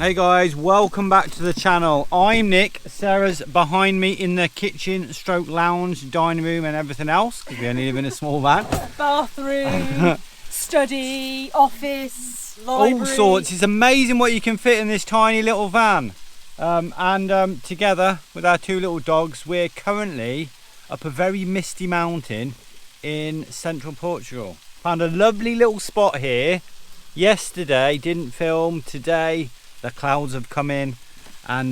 Hey guys, welcome back to the channel. I'm Nick. Sarah's behind me in the kitchen stroke lounge, dining room and everything else, because we only live in a small van. Bathroom, study, office, library. All sorts. It's amazing what you can fit in this tiny little van. Together with our two little dogs, we're currently up a very misty mountain in central Portugal. Found a lovely little spot here. Yesterday, didn't film. Today, the clouds have come in, and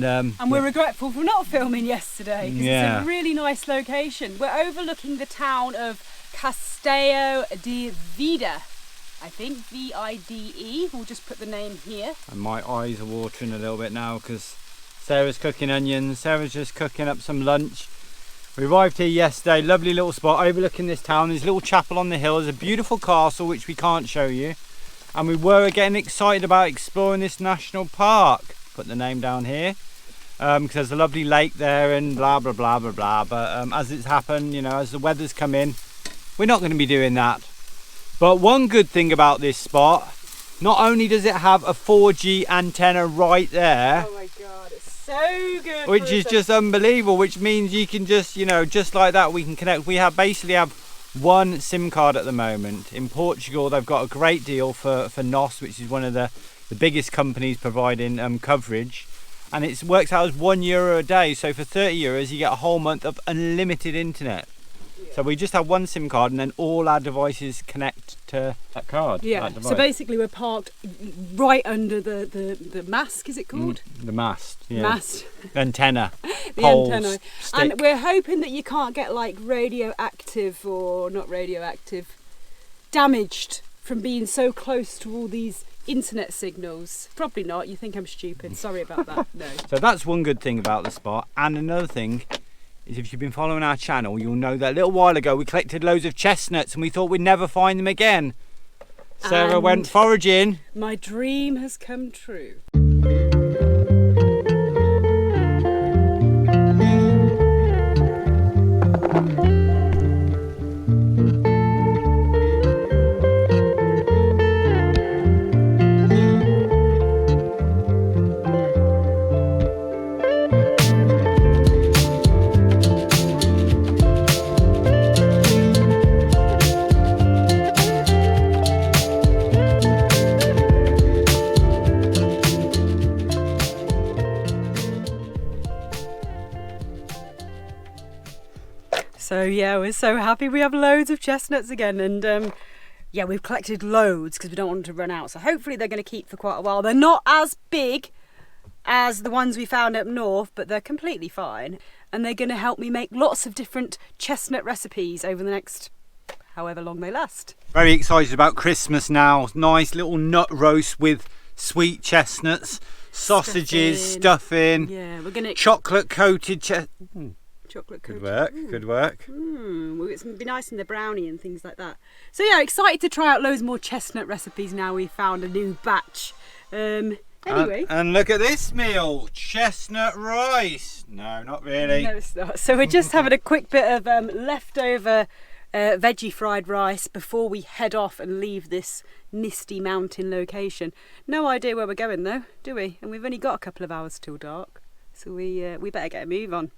we're regretful for not filming yesterday because yeah, it's a really nice location. We're overlooking the town of Castelo de Vida. I think Vide. We'll just put the name here. And my eyes are watering a little bit now because Sarah's cooking onions. Sarah's just cooking up some lunch. We arrived here yesterday. Lovely little spot overlooking this town. There's a little chapel on the hill. There's a beautiful castle which we can't show you. And we were getting excited about exploring this national park. Put the name down here because there's a lovely lake there and blah blah blah blah blah. But as it's happened, you know, as the weather's come in, we're not going to be doing that. But one good thing about this spot, not only does it have a 4G antenna right there, oh my god, it's so good, which is just unbelievable, which means you can just, you know, just like that we can connect. We basically have one SIM card at the moment. In Portugal they've got a great deal for NOS, which is one of the biggest companies providing coverage, and it works out as €1 a day. So for €30 you get a whole month of unlimited internet. So we just have one SIM card and then all our devices connect to that card. Yeah, so basically we're parked right under the mast, is it called? The mast, yeah. Mast. Antenna. The poles, antenna. stick. And we're hoping that you can't get like radioactive, or not radioactive, damaged from being so close to all these internet signals. Probably not, you think I'm stupid, sorry about that, no. So that's one good thing about the spot. And another thing is, if you've been following our channel, you'll know that a little while ago we collected loads of chestnuts and we thought we'd never find them again. Sarah And went foraging. my dream has come true. So yeah, we're so happy we have loads of chestnuts again, and yeah, we've collected loads because we don't want them to run out. So hopefully they're going to keep for quite a while. They're not as big as the ones we found up north, but they're completely fine. And they're going to help me make lots of different chestnut recipes over the next however long they last. Very excited about Christmas now. Nice little nut roast with sweet chestnuts, sausages, stuffing. Yeah, we're going to... chocolate coated Chocolate Good coated. work, good work. Well, it's going to be nice in the brownie and things like that. So yeah, excited to try out loads more chestnut recipes now we've found a new batch. Anyway. And look at this meal, chestnut rice. No, not really. No, it's not. So we're just having a quick bit of leftover veggie fried rice before we head off and leave this misty mountain location. No idea where we're going though, do we? And we've only got a couple of hours till dark. So we better get a move on.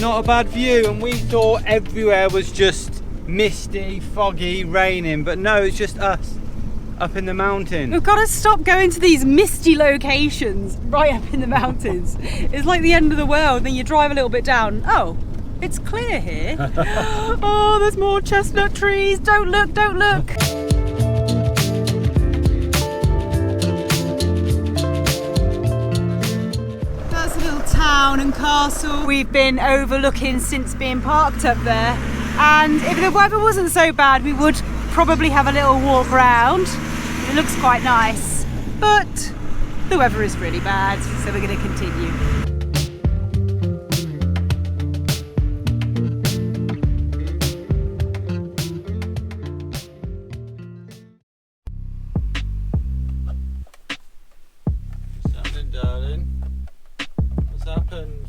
Not a bad view, and we thought everywhere was just misty, foggy, raining, but no, it's just us up in the mountain. We've got to stop going to these misty locations right up in the mountains. It's like the end of the world. Then you drive a little bit down. Oh, it's clear here. Oh, there's more chestnut trees. Don't look, don't look. That's a little town and castle we've been overlooking since being parked up there. And if the weather wasn't so bad, we would probably have a little walk round. It looks quite nice, but the weather is really bad, so we're going to continue. darling? What's happened?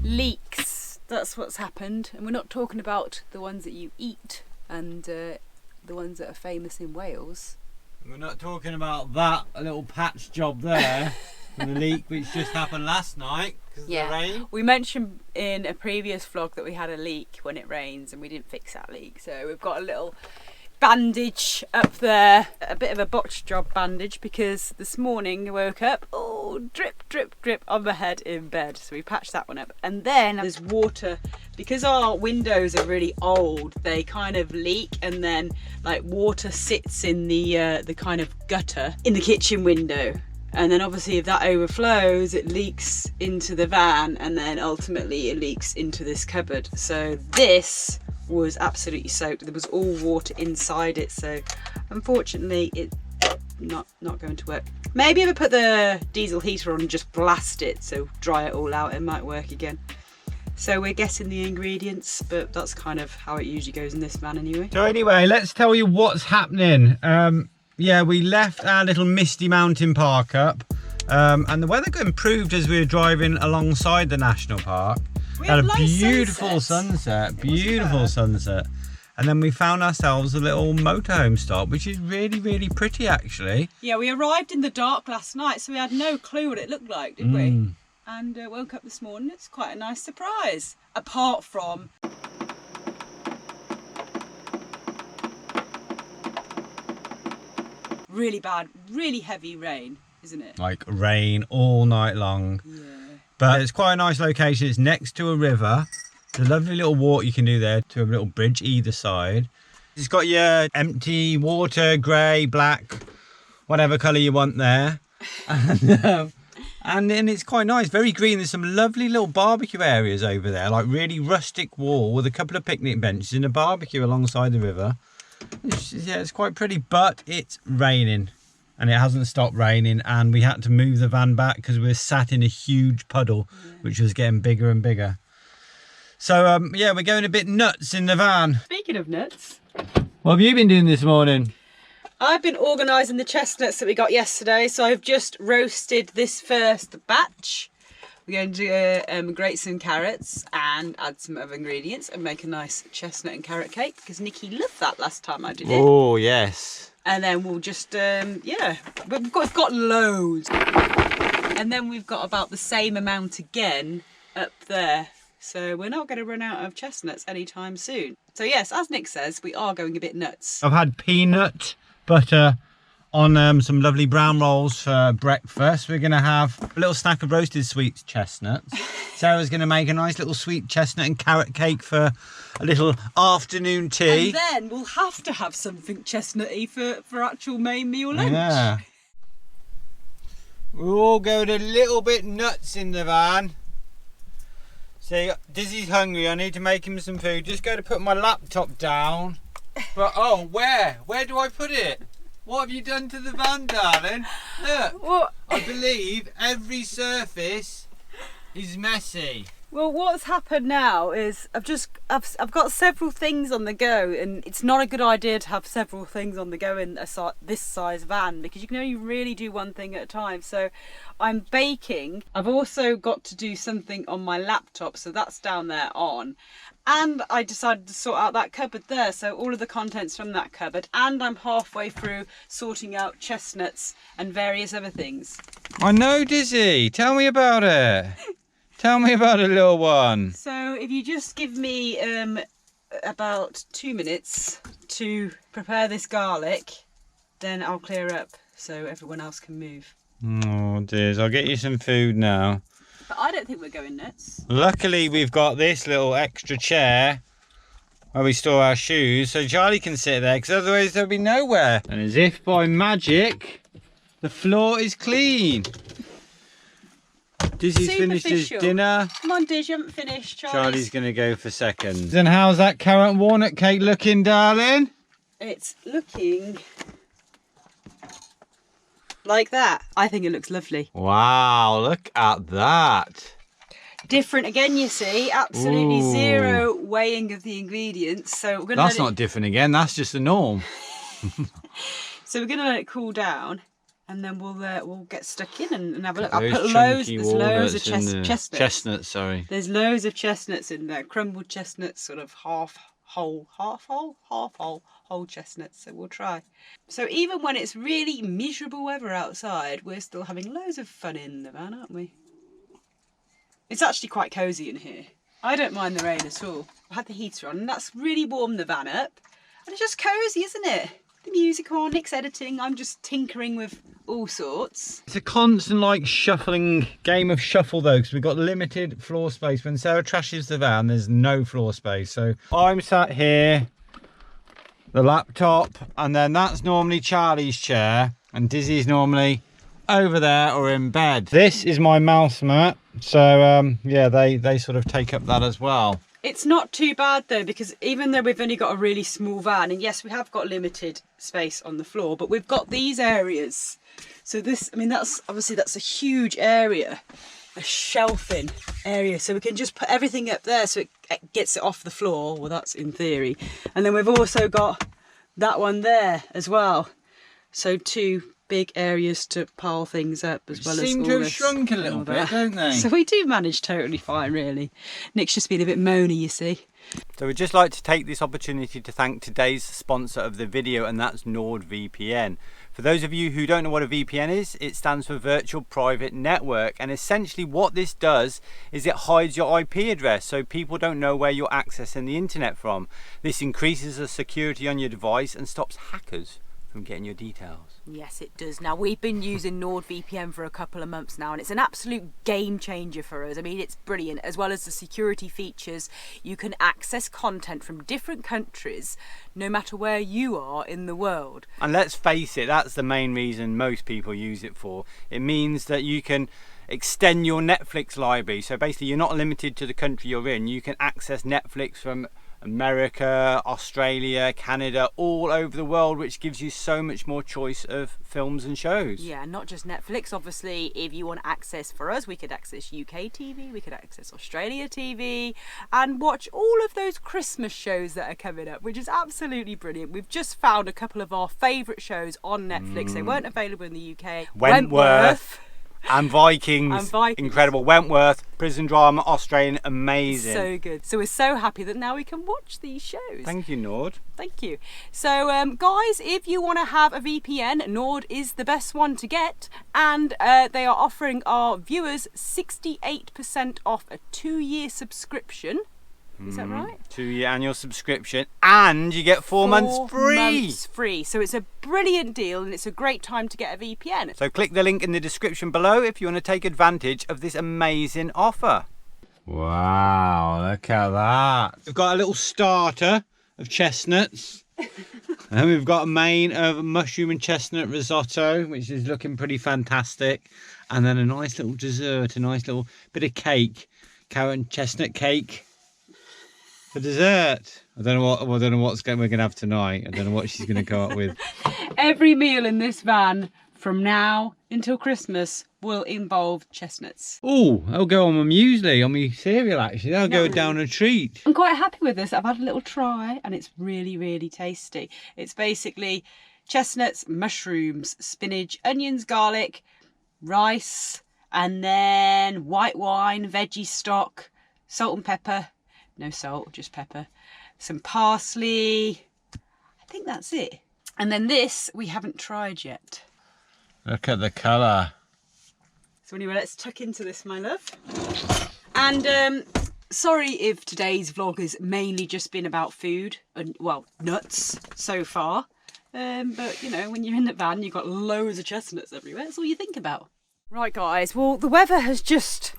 Leaks. That's what's happened. And we're not talking about the ones that you eat and the ones that are famous in Wales. We're not talking about that little patch job there. The leak which just happened last night because of the rain. We mentioned in a previous vlog that we had a leak when it rains and we didn't fix that leak. So we've got a little bandage up there, a bit of a botched job bandage, because this morning I woke up, oh, drip, drip, drip on my head in bed. So we patched that one up. And then there's water, because our windows are really old, they kind of leak, and then like water sits in the kind of gutter in the kitchen window. And then obviously if that overflows, it leaks into the van, and then ultimately it leaks into this cupboard. So this was absolutely soaked. There was all water inside it, so unfortunately it's not going to work. Maybe if I put the diesel heater on and just blast it, so dry it all out, it might work again. So we're getting the ingredients, but that's kind of how it usually goes in this van anyway. So anyway, let's tell you what's happening. Yeah, we left our little Misty mountain park up, and the weather improved as we were driving alongside the national park. We had a beautiful sunset, beautiful sunset. And then we found ourselves a little motorhome stop, which is really, really pretty actually. Yeah, we arrived in the dark last night, so we had no clue what it looked like, did we? And woke up this morning, it's quite a nice surprise. Apart from really bad, really heavy rain, isn't it? Like rain all night long. Yeah. But it's quite a nice location. It's next to a river. There's a lovely little walk you can do there to a little bridge either side. It's got your empty water, grey, black, whatever colour you want there. And then it's quite nice, very green. There's some lovely little barbecue areas over there, like really rustic wall with a couple of picnic benches and a barbecue alongside the river. It's quite pretty, but it's raining. And it hasn't stopped raining, and we had to move the van back because we were sat in a huge puddle, which was getting bigger and bigger. So yeah, we're going a bit nuts in the van. Speaking of nuts, what have you been doing this morning? I've been organising the chestnuts that we got yesterday. So I've just roasted this first batch. We're going to grate some carrots and add some other ingredients and make a nice chestnut and carrot cake, because Nikki loved that last time I did it. Oh yes. And then we'll just, yeah, we've got loads. And then we've got about the same amount again up there. So we're not going to run out of chestnuts anytime soon. So yes, as Nick says, we are going a bit nuts. I've had peanut butter on some lovely brown rolls for breakfast. We're going to have a little snack of roasted sweet chestnuts. Sarah's going to make a nice little sweet chestnut and carrot cake for a little afternoon tea. And then we'll have to have something chestnutty for actual main meal lunch. Yeah. We're all going a little bit nuts in the van. See, Dizzy's hungry. I need to make him some food. Just go to put my laptop down. But oh, where? Where do I put it? What have you done to the van, darling? Look, What? I believe every surface is messy. Well, what's happened now is I've got several things on the go, and it's not a good idea to have several things on the go in this size van, because you can only really do one thing at a time. So I'm baking. I've also got to do something on my laptop, so that's down there on. And I decided to sort out that cupboard there, so all of the contents from that cupboard, and I'm halfway through sorting out chestnuts and various other things. I know, Dizzee. Tell me about it. Tell me about it, little one. So if you just give me about 2 minutes to prepare this garlic, then I'll clear up so everyone else can move. Oh, Diz, I'll get you some food now. But I don't think we're going nuts. Luckily, we've got this little extra chair where we store our shoes, so Charlie can sit there, because otherwise there'll be nowhere. And as if by magic, the floor is clean. Dizzy's finished his dinner. Come on, Diz, you haven't finished. Charlie's going to go for seconds. And how's that carrot and walnut cake looking, darling? It's looking like that. I think it looks lovely. Wow, look at that. Different again, you see. Absolutely zero weighing of the ingredients. So we're gonna. That's not different again. That's just the norm. So we're going to let it cool down, and then we'll get stuck in and have a look. I Those put chunky there's loads of walnuts chestnuts. Chestnuts, sorry. There's loads of chestnuts in there, crumbled chestnuts, sort of whole chestnuts. So we'll try. So even when it's really miserable weather outside, we're still having loads of fun in the van, aren't we? It's actually quite cosy in here. I don't mind the rain at all. I had the heater on and that's really warmed the van up. And it's just cosy, isn't it? The music on, Nick's editing, I'm just tinkering with all sorts. It's a constant like shuffling game of shuffle though, because we've got limited floor space. When Sarah trashes the van, there's no floor space. So I'm sat here, the laptop, and then that's normally Charlie's chair, and Dizzy's normally over there or in bed. This is my mouse mat, so yeah, they sort of take up that as well. It's not too bad though, because even though we've only got a really small van, and yes, we have got limited space on the floor, but we've got these areas. So this, I mean, that's a huge area, a shelving area. So we can just put everything up there so it gets it off the floor. Well, that's in theory. And then we've also got that one there as well. So 2 big areas to pile things up as well as all this. Seem to have shrunk a little bit, don't they? So we do manage totally fine, really. Nick's just been a bit moany, you see. So we'd just like to take this opportunity to thank today's sponsor of the video, and that's NordVPN. For those of you who don't know what a VPN is, it stands for Virtual Private Network, and essentially what this does is it hides your IP address so people don't know where you're accessing the internet from. This increases the security on your device and stops hackers from getting your details. Yes, it does. Now, we've been using NordVPN for a couple of months now, and it's an absolute game changer for us. I mean, it's brilliant. As well as the security features, you can access content from different countries, no matter where you are in the world. And let's face it, that's the main reason most people use it for. It means that you can extend your Netflix library. So basically, you're not limited to the country you're in. You can access Netflix from America, Australia, Canada, all over the world, which gives you so much more choice of films and shows. Yeah, not just Netflix. Obviously, if you want access for us, we could access UK TV, we could access Australia TV, and watch all of those Christmas shows that are coming up, which is absolutely brilliant. We've just found a couple of our favourite shows on Netflix. They weren't available in the UK. Wentworth. And Vikings, incredible. Wentworth, prison drama, Australian, amazing. So good. So we're so happy that now we can watch these shows. Thank you, Nord. Thank you. So guys, if you want to have a VPN, Nord is the best one to get, and they are offering our viewers 68% off a 2-year subscription. Is that right? 2-year annual subscription, and you get 4 months free. 4 months free. So it's a brilliant deal, and it's a great time to get a VPN. So click the link in the description below if you want to take advantage of this amazing offer. Wow, look at that. We've got a little starter of chestnuts. And we've got a main of mushroom and chestnut risotto, which is looking pretty fantastic. And then a nice little dessert, a nice little bit of cake, carrot and chestnut cake. For dessert, I don't know what we're going to have tonight. I don't know what she's going to go up with. Every meal in this van from now until Christmas will involve chestnuts. Oh, I'll go on my muesli, on my cereal actually. I'll go down a treat. I'm quite happy with this. I've had a little try and it's really, really tasty. It's basically chestnuts, mushrooms, spinach, onions, garlic, rice, and then white wine, veggie stock, salt and pepper. No salt, just pepper. Some parsley. I think that's it. And then this we haven't tried yet. Look at the colour. So anyway, let's tuck into this, my love. And sorry if today's vlog has mainly just been about food and, well, nuts so far. But, you know, when you're in the van, you've got loads of chestnuts everywhere. That's all you think about. Right, guys. Well, the weather has just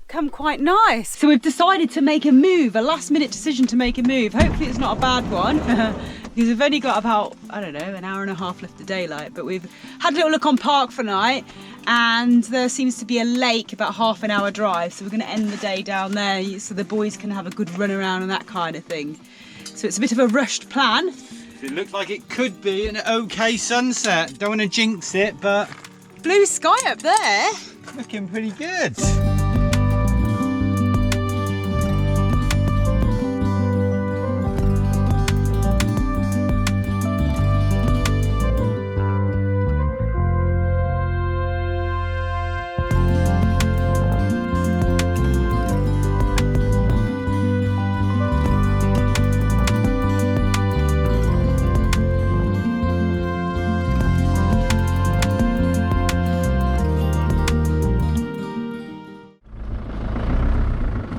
come quite nice. So we've decided to make a move, a last minute decision to make a move. Hopefully it's not a bad one because we've only got about, I don't know, an hour and a half left of daylight, but we've had a little look on Park for night and there seems to be a lake about half an hour drive, so we're going to end the day down there so the boys can have a good run around and that kind of thing. So it's a bit of a rushed plan. It looks like it could be an okay sunset. Don't want to jinx it, but blue sky up there. Looking pretty good.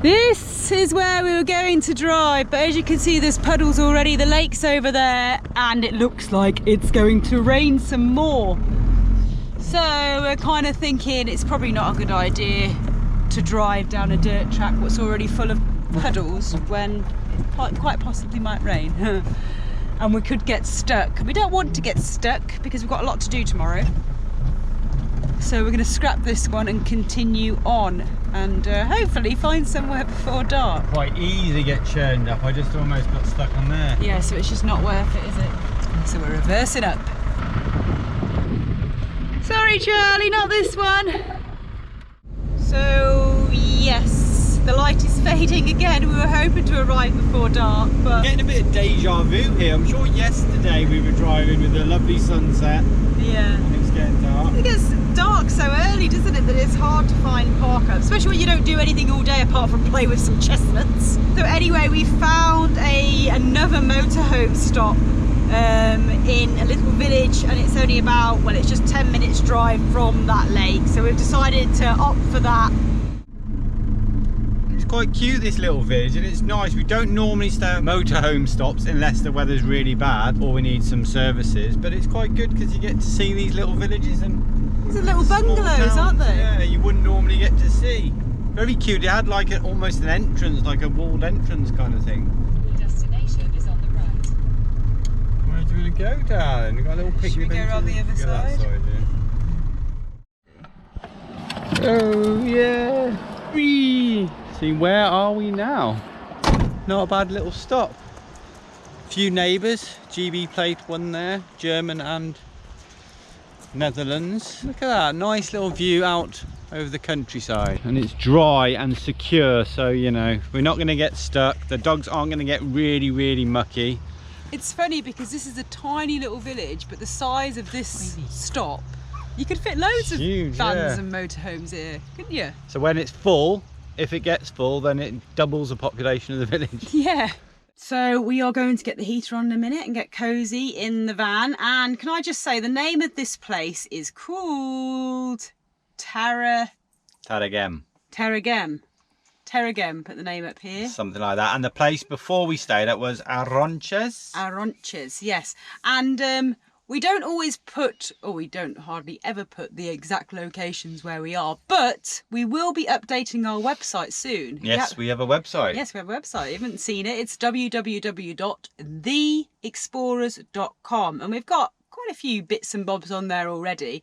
This is where we were going to drive, but as you can see there's puddles already, the lake's over there, and it looks like it's going to rain some more. So we're kind of thinking it's probably not a good idea to drive down a dirt track what's already full of puddles when it quite possibly might rain. And we could get stuck. We don't want to get stuck because we've got a lot to do tomorrow. So we're going to scrap this one and continue on and hopefully find somewhere before dark. Quite easy to get churned up. I just almost got stuck on there. Yeah, so it's just not worth it, is it? So we're reversing up. Sorry Charlie, not this one. So yes, the light is fading again. We were hoping to arrive before dark, but... Getting a bit of deja vu here. I'm sure yesterday we were driving with a lovely sunset. Yeah. And it's getting dark. It gets dark so early, doesn't it, that it's hard to find park up, especially when you don't do anything all day apart from play with some chestnuts. So anyway, we found another motorhome stop in a little village, and it's only about, well, it's just 10 minutes drive from that lake, so we've decided to opt for that. It's quite cute, this little village, and it's nice. We don't normally stay at motorhome stops unless the weather's really bad or we need some services, but it's quite good because you get to see these little villages and these are little bungalows, aren't they? Yeah, you wouldn't normally get to see. Very cute. It had like almost an entrance, like a walled entrance kind of thing. The destination is on the right. Where do we go, darling? We've got a little picnic. Should we go bench around the other go that side? Yeah. Oh yeah. Whee! See, where are we now? Not a bad little stop. Few neighbours. GB plate one there, German and Netherlands. Look at that, nice little view out over the countryside, and it's dry and secure, so you know we're not going to get stuck. The dogs aren't going to get really mucky. It's funny because this is a tiny little village, but the size of this stop, you could fit loads of Huge, vans yeah. and motorhomes here, couldn't you? So when it's full, if it gets full, then it doubles the population of the village. Yeah. So we are going to get the heater on in a minute and get cosy in the van. And can I just say, the name of this place is called Tarragem. Put the name up here. Something like that. And the place before we stayed at was Arronches, yes. And we don't always put, or we don't hardly ever put the exact locations where we are, but we will be updating our website soon. Yes, we have a website. Yes, we have a website. You haven't seen it. It's www.the.expawers.com, and we've got quite a few bits and bobs on there already.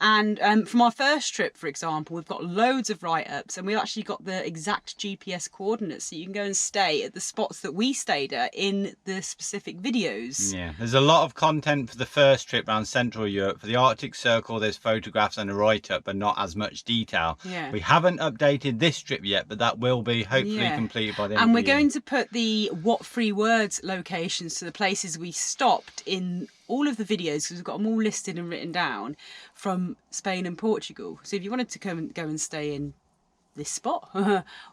And from our first trip, for example, we've got loads of write-ups, and we've actually got the exact GPS coordinates, so you can go and stay at the spots that we stayed at in the specific videos. Yeah, there's a lot of content for the first trip around Central Europe. For the Arctic Circle, there's photographs and a write-up, but not as much detail. Yeah. We haven't updated this trip yet, but that will be hopefully completed by the end and of we're the year. going to put the what free words locations to the places we stopped in all of the videos, because we've got them all listed and written down from Spain and Portugal. So if you wanted to go and stay in this spot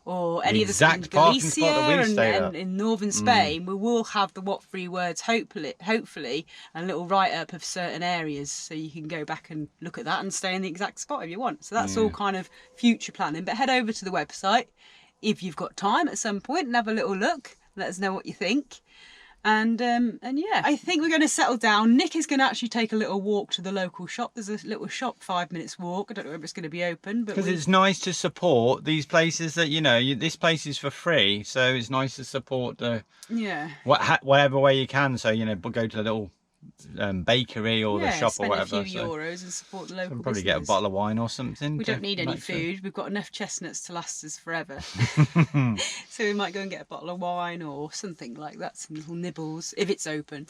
or any of the spots in Galicia and in northern Spain, we will have the what free words hopefully and a little write-up of certain areas, so you can go back and look at that and stay in the exact spot if you want. So that's all kind of future planning. But head over to the website if you've got time at some point and have a little look. Let us know what you think. And yeah, I think we're going to settle down. Nick is going to actually take a little walk to the local shop. There's a little shop 5 minutes walk. I don't know if it's going to be open, but because it's nice to support these places that, you know, this place is for free, so it's nice to support the whatever way you can. So, you know, go to the little bakery or the shop or whatever. Spend a few euros and support the local we'll probably business. get a bottle of wine or something. We don't need any food. We've got enough chestnuts to last us forever. So we might go and get a bottle of wine or something like that, some little nibbles if it's open,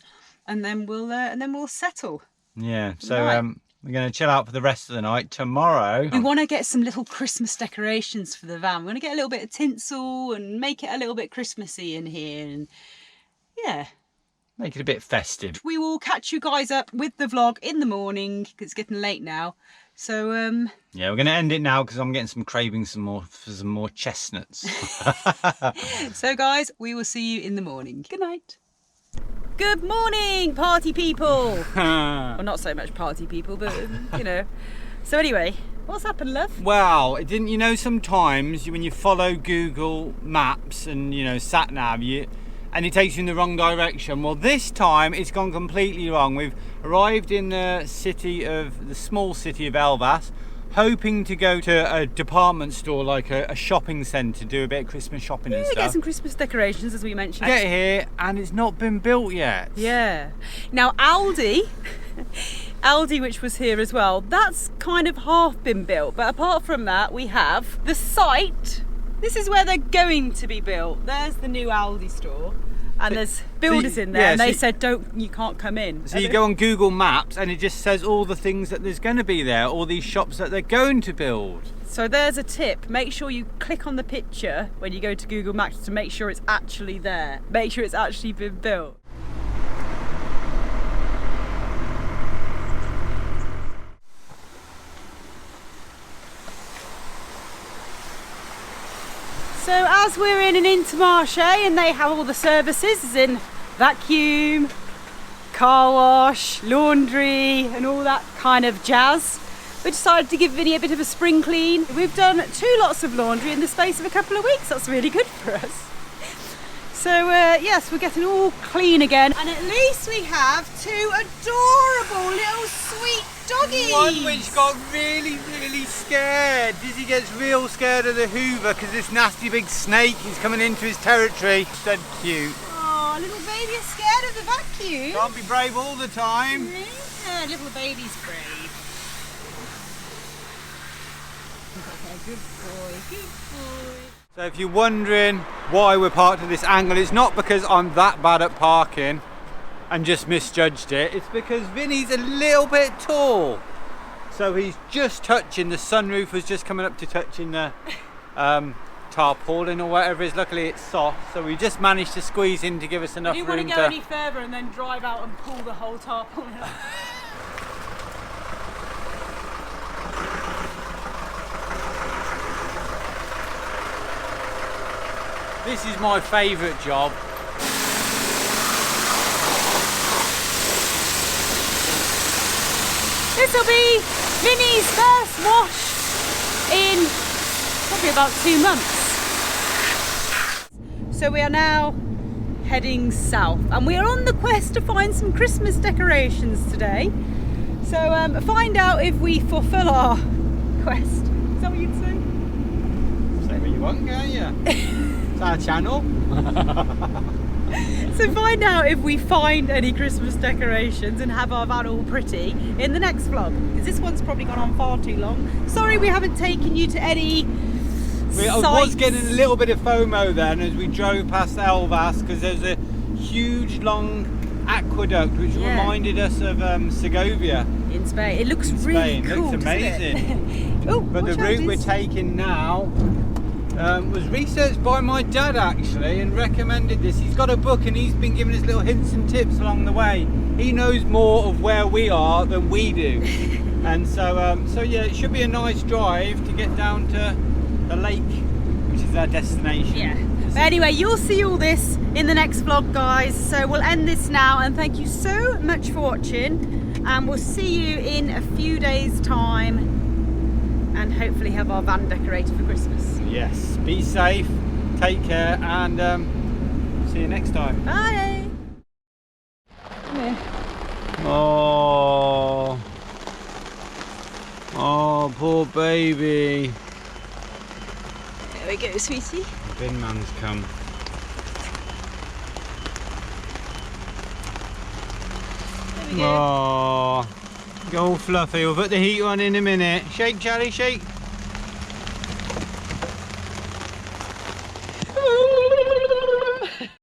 and then we'll settle. Yeah. So we're going to chill out for the rest of the night. Tomorrow we want to get some little Christmas decorations for the van. We want to get a little bit of tinsel and make it a little bit Christmassy in here, and yeah, make it a bit festive. We will catch you guys up with the vlog in the morning because it's getting late now. So yeah, we're going to end it now because I'm getting some cravings for some more chestnuts. So guys, we will see you in the morning. Good night. Good morning, party people. Well, not so much party people, but you know. So anyway, What's happened, love? Well, didn't you know sometimes when you follow Google Maps and sat nav and it takes you in the wrong direction? Well, this time it's gone completely wrong. We've arrived in the small city of Elvas, hoping to go to a department store, like a shopping centre, do a bit of Christmas shopping and stuff. Get some Christmas decorations, as we mentioned. Get here and it's not been built yet. Yeah. Now Aldi, which was here as well, that's kind of half been built. But apart from that, we have the site. This is where they're going to be built. There's the new Aldi store. And there's builders in there, and they said, you can't come in. So you go on Google Maps and it just says all the things that there's going to be there, all these shops that they're going to build. So there's a tip. Make sure you click on the picture when you go to Google Maps to make sure it's actually there. Make sure it's actually been built. So as we're in an Intermarché and they have all the services, as in vacuum, car wash, laundry and all that kind of jazz, we decided to give Vinny a bit of a spring clean. We've done 2 lots of laundry in the space of a couple of weeks. That's really good for us. So yes, we're getting all clean again. And at least we have 2 adorable little sweet doggies. One which got really scared. Dizzee gets real scared of the Hoover because this nasty big snake is coming into his territory. So cute. Oh, little baby is scared of the vacuum. Can't be brave all the time. Yeah, little baby's brave. Good boy, good boy. So if you're wondering why we're parked at this angle, it's not because I'm that bad at parking and just misjudged it. It's because Vinny's a little bit tall. So he's just touching, the sunroof was just coming up to touching the tarpaulin or whatever it is. Luckily it's soft, so we just managed to squeeze in to give us enough room to... Do you want to go any further and then drive out and pull the whole tarpaulin up? This is my favourite job. This will be Vinny's first wash in probably about 2 months. So we are now heading south and we are on the quest to find some Christmas decorations today. So find out if we fulfill our quest. Is that what you'd say? Say what you want, can't you? It's our channel. So find out if we find any Christmas decorations and have our van all pretty in the next vlog, because this one's probably gone on far too long. Sorry we haven't taken you to any I was getting a little bit of FOMO then as we drove past Elvas, because there's a huge long aqueduct which reminded us of Segovia in Spain. It looks really cool. It looks amazing. Oh, but the route we're taking now was researched by my dad actually and recommended this. He's got a book and he's been giving us little hints and tips along the way. He knows more of where we are than we do. And so yeah, it should be a nice drive to get down to the lake, which is our destination. Yeah. But anyway, you'll see all this in the next vlog, guys. So we'll end this now and thank you so much for watching, and we'll see you in a few days' time and hopefully have our van decorated for Christmas. Yes, be safe, take care, and see you next time. Bye. Come here. Oh, poor baby. There we go, sweetie. Bin man's come. There we go. Oh, go fluffy. We'll put the heat on in a minute. Shake, Charlie, shake.